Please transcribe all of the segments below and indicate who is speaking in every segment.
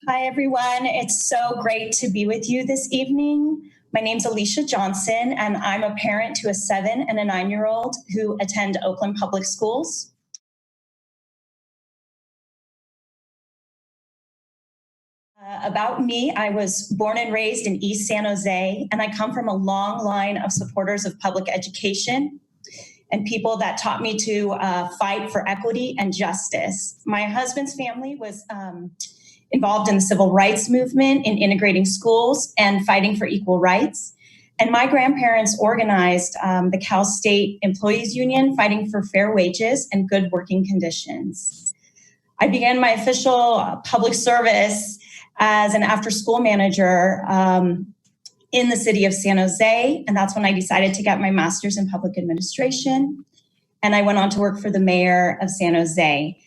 Speaker 1: Hi, everyone. It's so great to be with you this evening. My name's Alicia Johnson, and I'm a parent to a 7 and a 9-year-old who attend Oakland Public Schools. About me, I was born and raised in East San Jose, and I come from a long line of supporters of public education and people that taught me to fight for equity and justice. My husband's family was involved in the civil rights movement, in integrating schools and fighting for equal rights. And my grandparents organized the Cal State Employees Union, fighting for fair wages and good working conditions. I began my official public service as an after-school manager in the city of San Jose, and that's when I decided to get my master's in public administration. And I went on to work for the mayor of San Jose.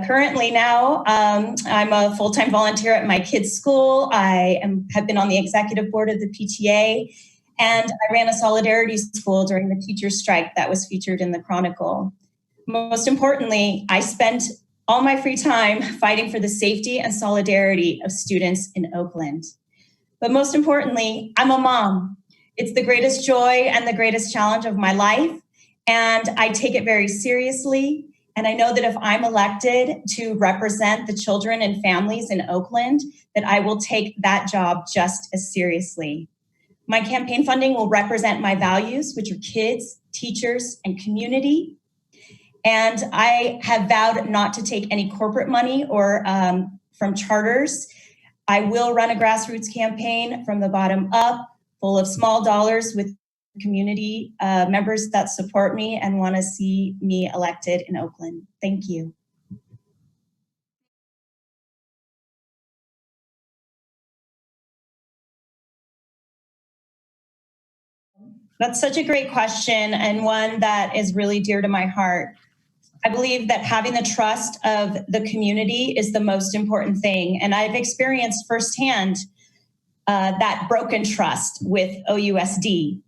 Speaker 1: Currently now, I'm a full-time volunteer at my kids' school. Have been on the executive board of the PTA, and I ran a solidarity school during the teacher strike that was featured in the Chronicle. Most importantly, I spent all my free time fighting for the safety and solidarity of students in Oakland. But most importantly, I'm a mom. It's the greatest joy and the greatest challenge of my life, and I take it very seriously. And I know that if I'm elected to represent the children and families in Oakland, that I will take that job just as seriously. My campaign funding will represent my values, which are kids, teachers, and community. And I have vowed not to take any corporate money or from charters. I will run a grassroots campaign from the bottom up, full of small dollars with community members that support me and want to see me elected in Oakland. Thank you. That's such a great question, and one that is really dear to my heart. I believe that having the trust of the community is the most important thing. And I've experienced firsthand that broken trust with OUSD.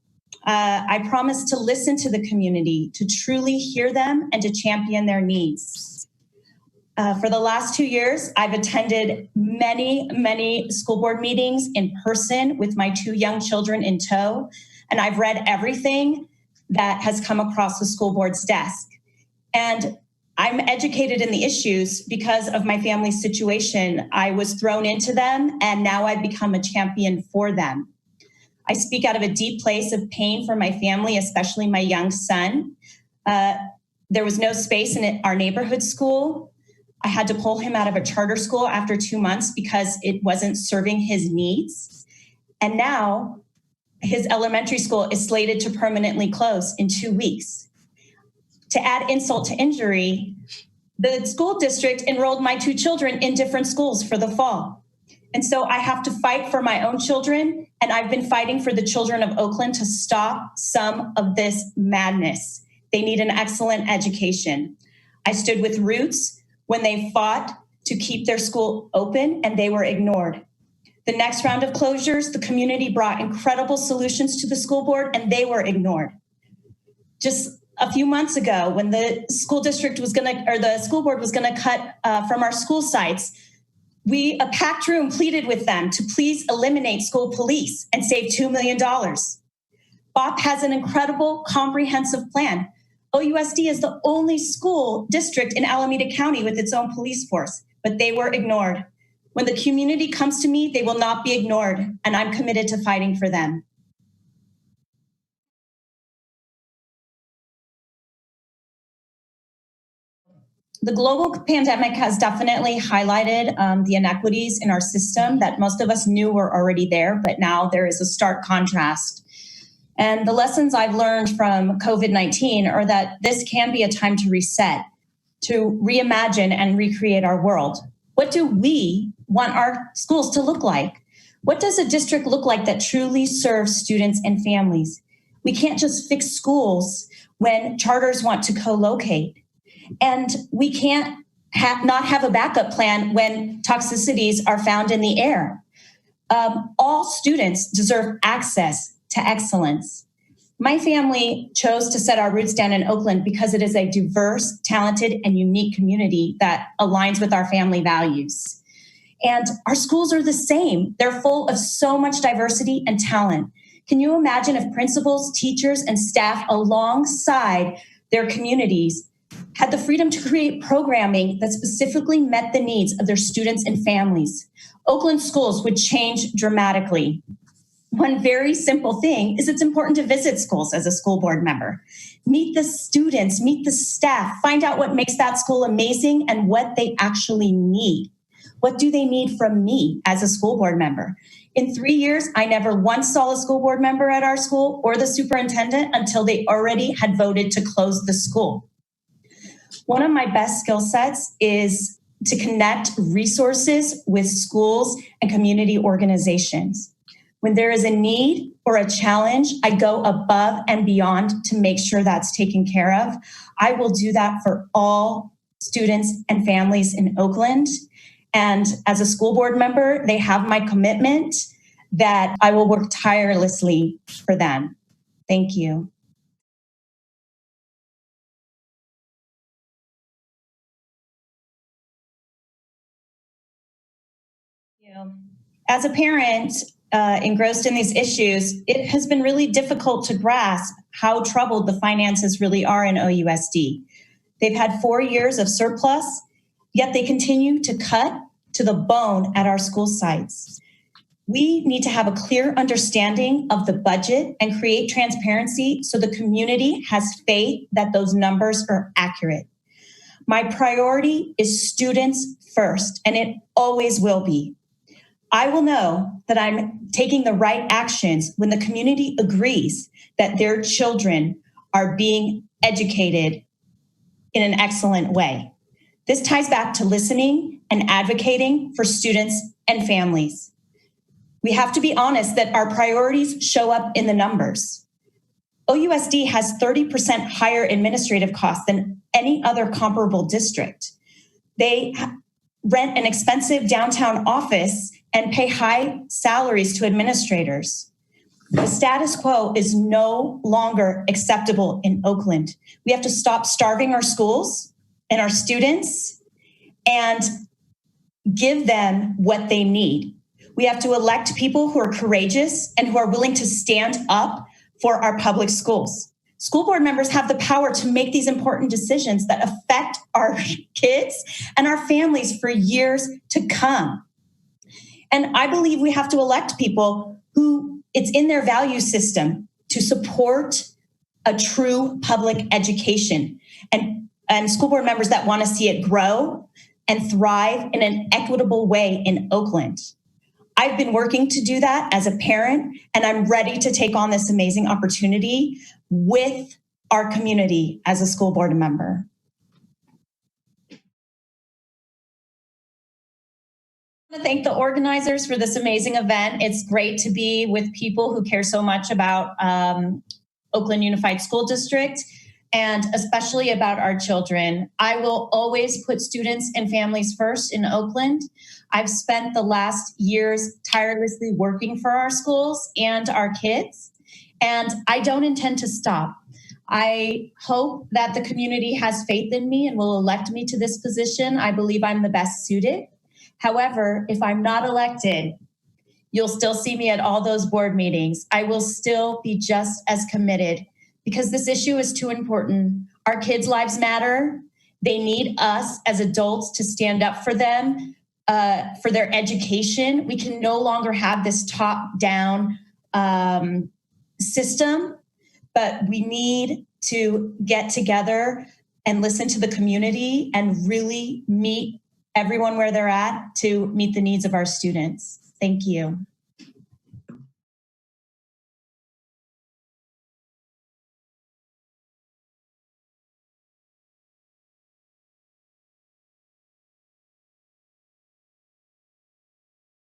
Speaker 1: I promise to listen to the community, to truly hear them and to champion their needs. For the last 2 years, I've attended many school board meetings in person with my 2 young children in tow, and I've read everything that has come across the school board's desk. And I'm educated in the issues because of my family's situation. I was thrown into them, and now I've become a champion for them. I speak out of a deep place of pain for my family, especially my young son. There was no space in our neighborhood school. I had to pull him out of a charter school after 2 months because it wasn't serving his needs. And now his elementary school is slated to permanently close in 2 weeks. To add insult to injury, the school district enrolled my 2 children in different schools for the fall. And so I have to fight for my own children, and I've been fighting for the children of Oakland to stop some of this madness. They need an excellent education. I stood with Roots when they fought to keep their school open, and they were ignored. The next round of closures, the community brought incredible solutions to the school board, and they were ignored. Just a few months ago, when the school district was the school board was gonna cut from our school sites, a packed room pleaded with them to please eliminate school police and save $2 million. BOP has an incredible comprehensive plan. OUSD is the only school district in Alameda County with its own police force, but they were ignored. When the community comes to me, they will not be ignored, and I'm committed to fighting for them. The global pandemic has definitely highlighted the inequities in our system that most of us knew were already there, but now there is a stark contrast. And the lessons I've learned from COVID-19 are that this can be a time to reset, to reimagine and recreate our world. What do we want our schools to look like? What does a district look like that truly serves students and families? We can't just fix schools when charters want to co-locate. And we can't not have a backup plan when toxicities are found in the air. All students deserve access to excellence. My family chose to set our roots down in Oakland because it is a diverse, talented, and unique community that aligns with our family values. And our schools are the same. They're full of so much diversity and talent. Can you imagine if principals, teachers, and staff alongside their communities had the freedom to create programming that specifically met the needs of their students and families? Oakland schools would change dramatically. One very simple thing is it's important to visit schools as a school board member. Meet the students, meet the staff, find out what makes that school amazing and what they actually need. What do they need from me as a school board member? In 3 years, I never once saw a school board member at our school or the superintendent until they already had voted to close the school. One of my best skill sets is to connect resources with schools and community organizations. When there is a need or a challenge, I go above and beyond to make sure that's taken care of. I will do that for all students and families in Oakland. And as a school board member, they have my commitment that I will work tirelessly for them. Thank you. As a parent engrossed in these issues, it has been really difficult to grasp how troubled the finances really are in OUSD. They've had 4 years of surplus, yet they continue to cut to the bone at our school sites. We need to have a clear understanding of the budget and create transparency so the community has faith that those numbers are accurate. My priority is students first, and it always will be. I will know that I'm taking the right actions when the community agrees that their children are being educated in an excellent way. This ties back to listening and advocating for students and families. We have to be honest that our priorities show up in the numbers. OUSD has 30% higher administrative costs than any other comparable district. They rent an expensive downtown office and pay high salaries to administrators. The status quo is no longer acceptable in Oakland. We have to stop starving our schools and our students and give them what they need. We have to elect people who are courageous and who are willing to stand up for our public schools. School board members have the power to make these important decisions that affect our kids and our families for years to come. And I believe we have to elect people who it's in their value system to support a true public education and school board members that want to see it grow and thrive in an equitable way in Oakland. I've been working to do that as a parent, and I'm ready to take on this amazing opportunity with our community as a school board member. I want to thank the organizers for this amazing event. It's great to be with people who care so much about Oakland Unified School District and especially about our children. I will always put students and families first in Oakland. I've spent the last years tirelessly working for our schools and our kids, and I don't intend to stop. I hope that the community has faith in me and will elect me to this position. I believe I'm the best suited. However, if I'm not elected, you'll still see me at all those board meetings. I will still be just as committed because this issue is too important. Our kids' lives matter. They need us as adults to stand up for them, for their education. We can no longer have this top-down system, but we need to get together and listen to the community and really meet everyone where they're at to meet the needs of our students. Thank you.